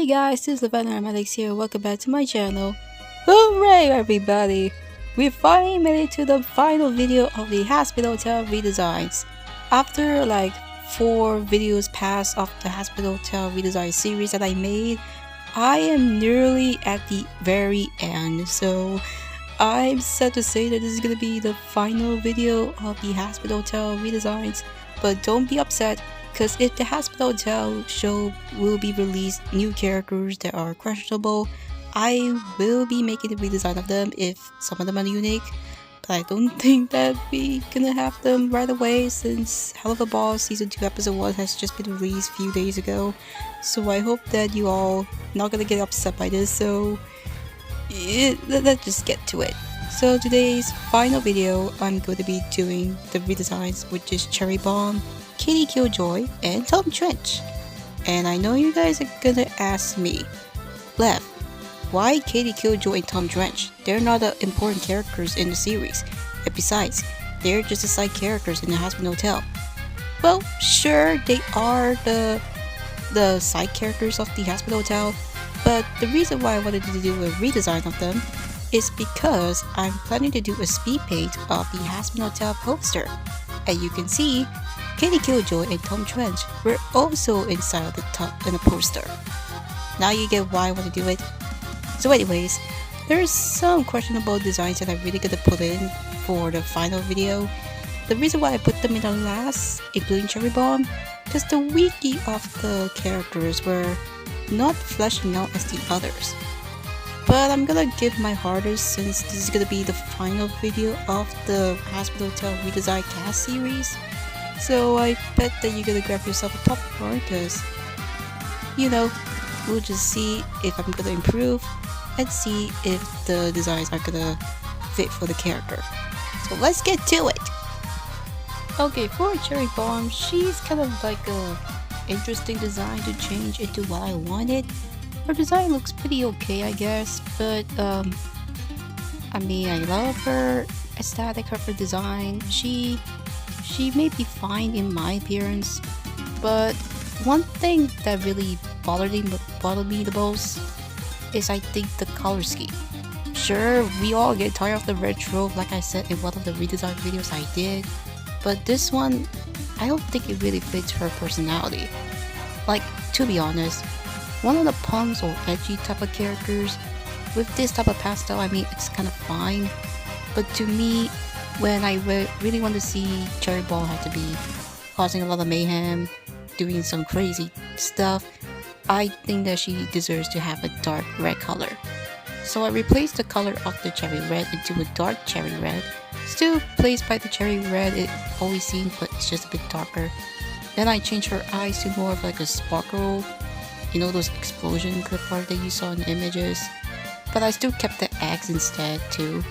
Hey guys, this is Lavender Alex here. Welcome back to my channel. Hooray everybody! We finally made it to the final video of the Hazbin Hotel redesigns. After like 4 videos past of the Hazbin Hotel redesign series that I made, I am nearly at the very end. So I'm sad to say that this is gonna be the final video of the Hazbin Hotel redesigns. But don't be upset, because if the Hazbin Hotel show will be released new characters that are questionable, I will be making a redesign of them if some of them are unique. But I don't think that we gonna have them right away, since Hell of a Boss Season 2 Episode 1 has just been released a few days ago. So I hope that you all not gonna get upset by this, so let's just get to it. So today's final video, I'm going to be doing the redesigns, which is Cherry Bomb, Kitty Killjoy, and Tom Trench. And I know you guys are gonna ask me, Lev, why Kitty Killjoy and Tom Trench? They're not the important characters in the series, and besides, they're just the side characters in the Hazbin Hotel. Well, sure, they are the side characters of the Hazbin Hotel, but the reason why I wanted to do a redesign of them is because I'm planning to do a speed paint of the Hazbin Hotel poster. And you can see, Kitty Killjoy and Tom Trench were also inside of the top in the poster. Now you get why I want to do it. So anyways, there's some questionable designs that I'm really gonna put in for the final video. The reason why I put them in the last, including Cherry Bomb, because the wiki of the characters were not fleshing out as the others. But I'm gonna give my hardest, since this is gonna be the final video of the Hazbin Hotel redesign cast series. So I bet that you're gonna grab yourself a popcorn, because, you know, we'll just see if I'm gonna improve and see if the designs are gonna fit for the character. So let's get to it! Okay, for Cherry Bomb, she's kind of like a interesting design to change into what I wanted. Her design looks pretty okay, I guess, but I mean, I love her aesthetic, her design. She may be fine in my appearance, but one thing that really bothered me the most is, I think, the color scheme. Sure, we all get tired of the red robe, like I said in one of the redesign videos I did, but this one, I don't think it really fits her personality. Like, to be honest, one of the punks or edgy type of characters, with this type of pastel, I mean, it's kind of fine. But to me, when I really want to see Cherry Bomb have to be causing a lot of mayhem, doing some crazy stuff, I think that she deserves to have a dark red color. So I replaced the color of the cherry red into a dark cherry red. Still placed by the cherry red it always seen, but it's just a bit darker. Then I changed her eyes to more of like a sparkle, you know, those explosion clip art that you saw in the images. But I still kept the eggs instead too.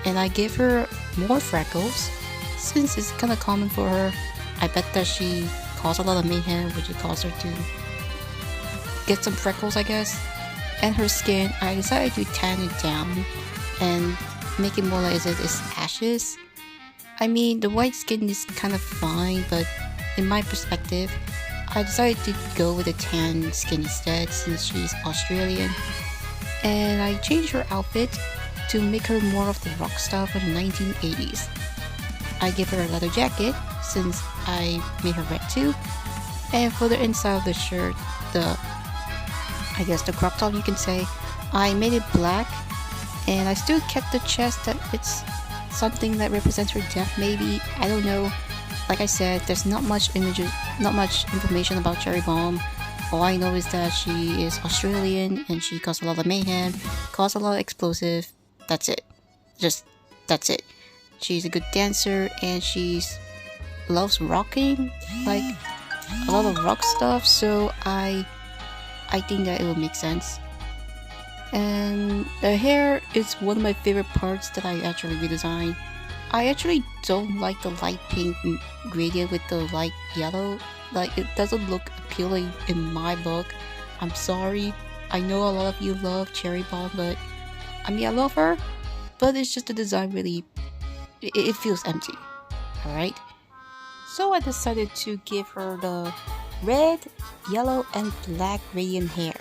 And I gave her more freckles, since it's kinda common for her. I bet that she caused a lot of mayhem, which would cause her to get some freckles, I guess. And her skin, I decided to tan it down and make it more like as it is ashes. I mean, the white skin is kind of fine, but in my perspective, I decided to go with a tan skin instead, since she's Australian. And I changed her outfit to make her more of the rock style from the 1980s. I gave her a leather jacket, since I made her red too. And for the inside of the shirt, I guess the crop top you can say, I made it black. And I still kept the chest that it's something that represents her death, maybe, I don't know. Like I said, there's not much information about Cherry Bomb. All I know is that she is Australian and she caused a lot of mayhem, caused a lot of explosive. That's it. That's it. She's a good dancer and she loves rocking, like a lot of rock stuff. So I think that it will make sense. And the hair is one of my favorite parts that I actually redesigned. I actually don't like the light pink gradient with the light yellow. Like, it doesn't look appealing in my book. I'm sorry. I know a lot of you love Cherry Bomb, but I mean, I love her, but it's just the design really, it feels empty. Alright? So I decided to give her the red, yellow, and black gradient hair.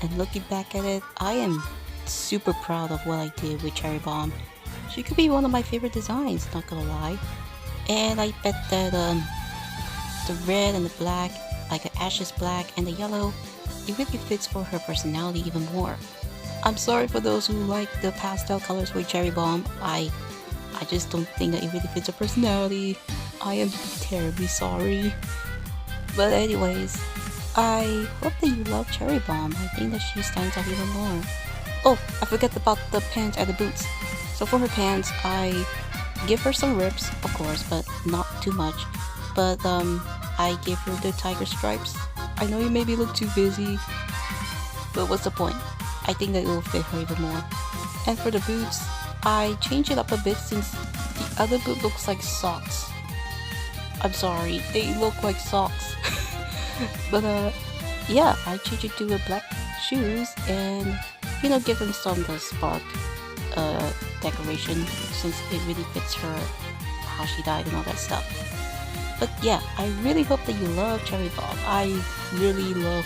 And looking back at it, I am super proud of what I did with Cherry Bomb. She could be one of my favorite designs, not gonna lie. And I bet that the red and the black, like the ashes black and the yellow, it really fits for her personality even more. I'm sorry for those who like the pastel colors with Cherry Bomb. I just don't think that it really fits her personality. I am terribly sorry. But anyways, I hope that you love Cherry Bomb. I think that she stands out even more. Oh, I forgot about the pants and the boots. So for her pants, I give her some rips, of course, but not too much. But I give her the tiger stripes. I know you maybe look too busy, but what's the point? I think that it will fit her even more. And for the boots, I change it up a bit since the other boot looks like socks. I'm sorry, they look like socks. But yeah, I change it to a black shoes and give them some of the spark decoration since it really fits her how she died and all that stuff. But yeah, I really hope that you love Cherry Bomb. I really love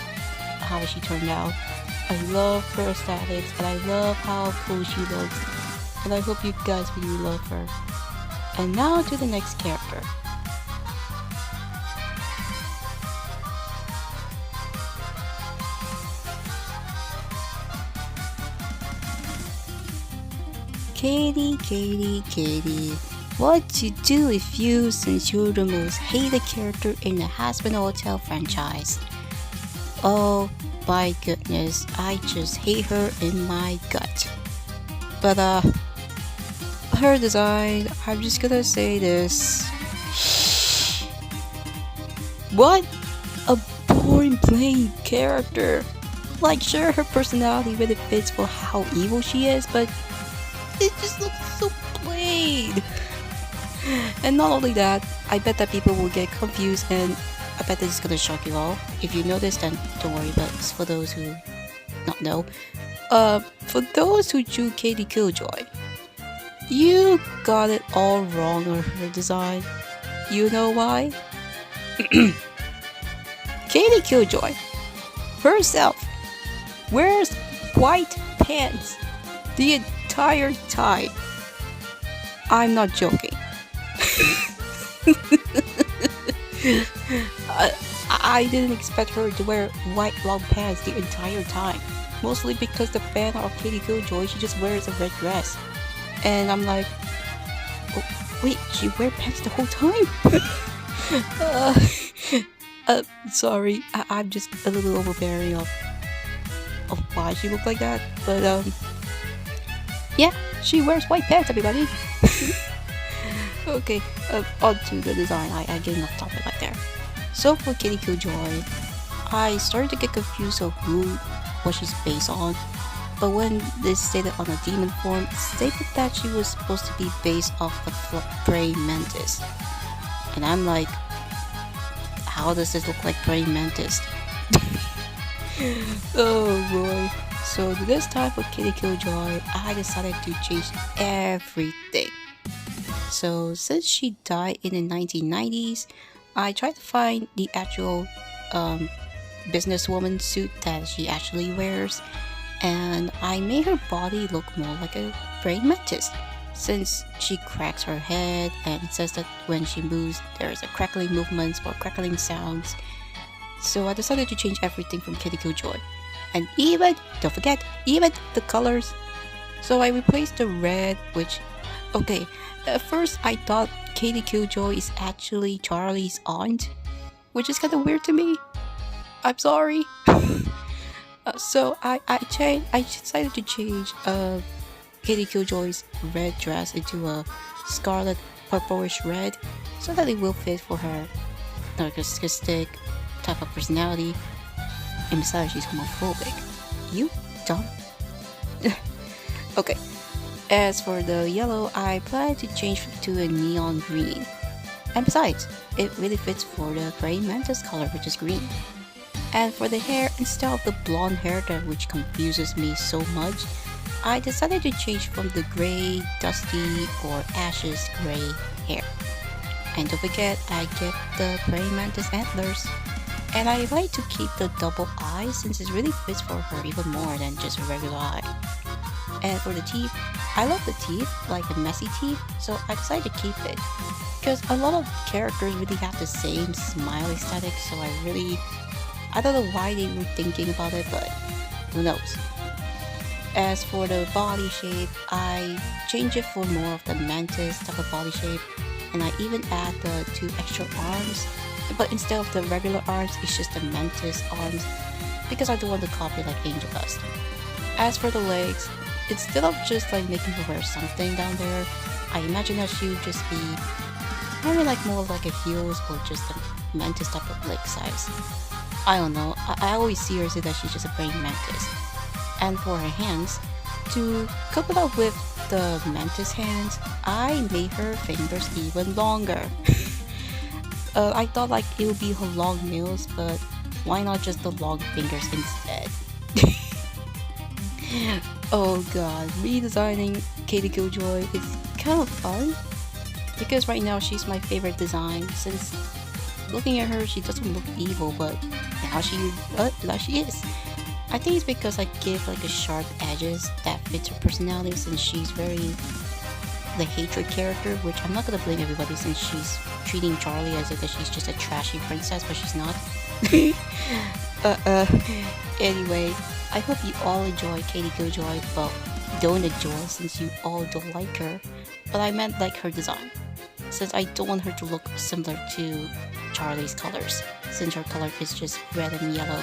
how she turned out. I love her aesthetics and I love how cool she looks. And I hope you guys really love her. And now to the next character. Katie, what to do with you since you're the most hated character in the Hazbin Hotel franchise? Oh my goodness, I just hate her in my gut. But her design, I'm just gonna say this. What a boring plain character. Like sure, her personality really fits for how evil she is, but it just looks so plain. And not only that, I bet that people will get confused and I bet that it's gonna shock you all. If you know this, then don't worry, but it's for those who not know. For those who drew Katie Killjoy, you got it all wrong on her design. You know why? Katie Killjoy herself wears white pants the entire time. I'm not joking. I didn't expect her to wear white long pants the entire time. Mostly because the fan of Katie Killjoy, she just wears a red dress. And I'm like, oh, wait, she wear pants the whole time? Sorry, I'm just a little overbearing of why she looked like that. But yeah, she wears white pants, everybody. Okay, on to the design. I get off topic right there. So for Katie Killjoy, I started to get confused of what she's based on. But when they stated on a demon form, it stated that she was supposed to be based off the praying mantis. And I'm like, how does this look like praying mantis? Oh boy. So this time for Katie Killjoy, I decided to change everything. So since she died in the 1990s, I tried to find the actual businesswoman suit that she actually wears, and I made her body look more like a praying mantis since she cracks her head and it says that when she moves there is a crackling movements or crackling sounds. So I decided to change everything from Katie Killjoy. And even, don't forget, even the colors. So I replaced the red, which, okay, at first I thought Katie Killjoy is actually Charlie's aunt, which is kind of weird to me. I'm sorry. So I decided to change Katie Killjoy's red dress into a scarlet purplish red so that it will fit for her narcissistic type of personality. And besides, she's homophobic. You dumb. Okay. As for the yellow, I plan to change to a neon green. And besides, it really fits for the praying mantis color, which is green. And for the hair, instead of the blonde hair that which confuses me so much, I decided to change from the gray, dusty, or ashes gray hair. And don't forget, I get the praying mantis antlers. And I like to keep the double eye since it really fits for her even more than just a regular eye. And for the teeth, I love the teeth, like the messy teeth, so I decided to keep it. Because a lot of characters really have the same smile aesthetic, so I don't know why they were thinking about it, but who knows. As for the body shape, I change it for more of the mantis type of body shape, and I even add the two extra arms, but instead of the regular arms, it's just the mantis arms, because I don't want to copy like Angel does. As for the legs, instead of just like making her wear something down there, I imagine that she would just be maybe like more like a heels or just a mantis type of leg size. I don't know, I always see her say that she's just a praying mantis. And for her hands, to couple up with the mantis hands, I made her fingers even longer. I thought like it would be her long nails, but why not just the long fingers instead? Oh god, redesigning Katie Killjoy is kind of fun because right now she's my favorite design since looking at her she doesn't look evil, but now she is. I think it's because I give like a sharp edges that fits her personality since she's very the hatred character, which I'm not gonna blame everybody since she's treating Charlie as if she's just a trashy princess, but she's not. Anyway, I hope you all enjoy Katie Killjoy, but don't enjoy since you all don't like her. But I meant like her design, since I don't want her to look similar to Charlie's colors, since her color is just red and yellow.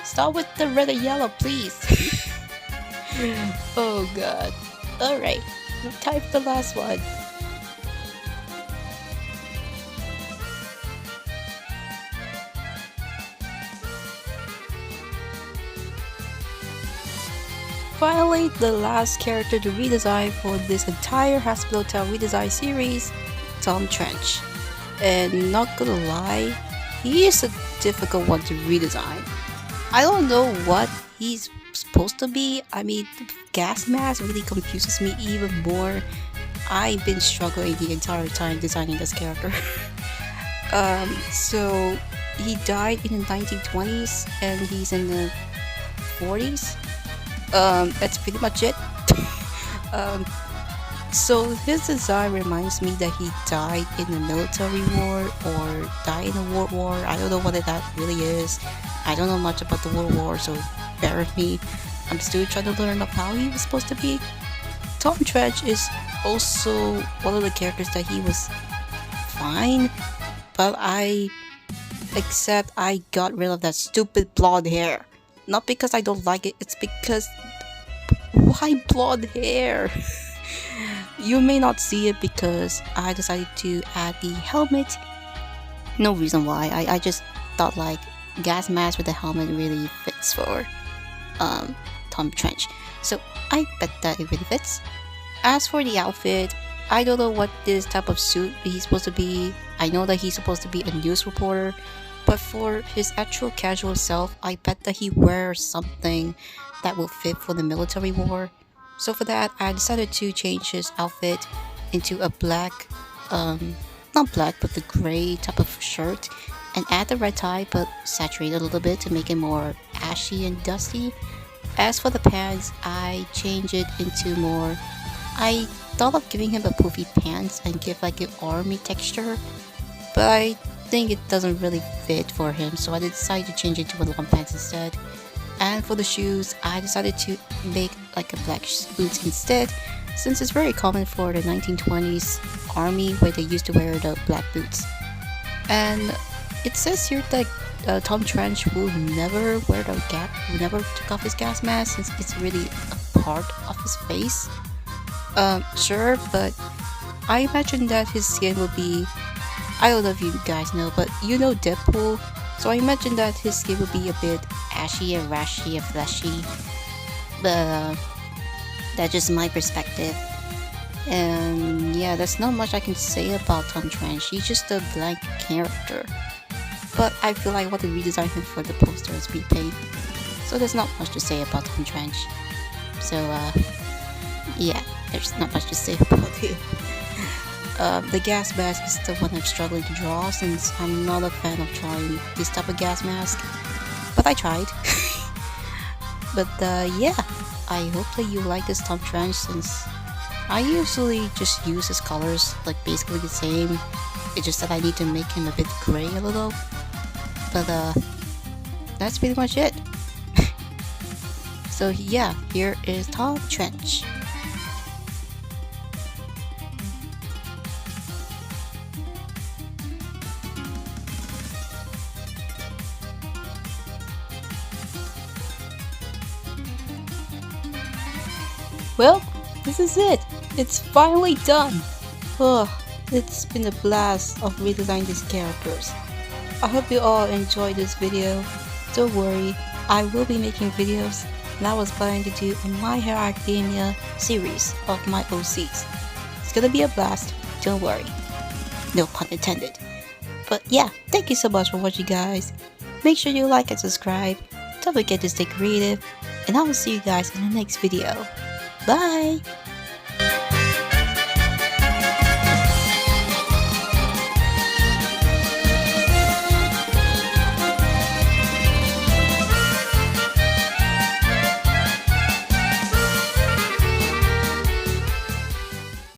Stop with the red and yellow, please. Oh god. Alright, time for the last one. Finally, the last character to redesign for this entire Hospital Town redesign series, Tom Trench. And not gonna lie, he is a difficult one to redesign. I don't know what he's supposed to be. I mean, the gas mask really confuses me even more. I've been struggling the entire time designing this character. So he died in the 1920s and he's in the 40s. That's pretty much it. So his design reminds me that he died in the military war or died in a world war. I don't know what that really is. I don't know much about the World War, so bear with me. I'm still trying to learn of how he was supposed to be. Tom Trench is also one of the characters that he was fine, but I got rid of that stupid blonde hair. Not because I don't like it, it's because why blonde hair? You may not see it because I decided to add the helmet. No reason why. I just thought like gas mask with the helmet really fits for Tom Trench. So I bet that it really fits. As for the outfit, I don't know what this type of suit he's supposed to be. I know that he's supposed to be a news reporter, but for his actual casual self, I bet that he wears something that will fit for the military war. So for that, I decided to change his outfit into a black, not black, but the gray type of shirt, and add the red tie, but saturate it a little bit to make it more ashy and dusty. As for the pants, I changed it into more. I thought of giving him a poofy pants and give like an army texture, but I think it doesn't really fit for him, so I decided to change it to a long pants instead. And for the shoes, I decided to make like a black boots instead, since it's very common for the 1920s army where they used to wear the black boots. And it says here that Tom Trench will never never took off his gas mask since it's really a part of his face. Sure, but I imagine that his skin will be, I don't know if you guys know, but you know Deadpool, so I imagine that his skin will be a bit ashy and rashy and fleshy. But that's just my perspective. And yeah, there's not much I can say about Tom Trench. He's just a blank character. But I feel like I want to redesign him for the poster and speed paint. So there's not much to say about Tom Trench. So yeah, there's not much to say about him. The gas mask is the one I'm struggling to draw since I'm not a fan of drawing this type of gas mask. But I tried. But yeah, I hope that you like this top trench since I usually just use his colors like basically the same. It's just that I need to make him a bit gray a little. But that's pretty much it. So yeah, here is Tom Trench. Well, this is it. It's finally done. Oh, it's been a blast of redesigning these characters. I hope you all enjoyed this video. Don't worry, I will be making videos and I was planning to do a My Hero Academia series of my OCs. It's gonna be a blast, don't worry. No pun intended. But yeah, thank you so much for watching guys. Make sure you like and subscribe. Don't forget to stay creative and I will see you guys in the next video. Bye!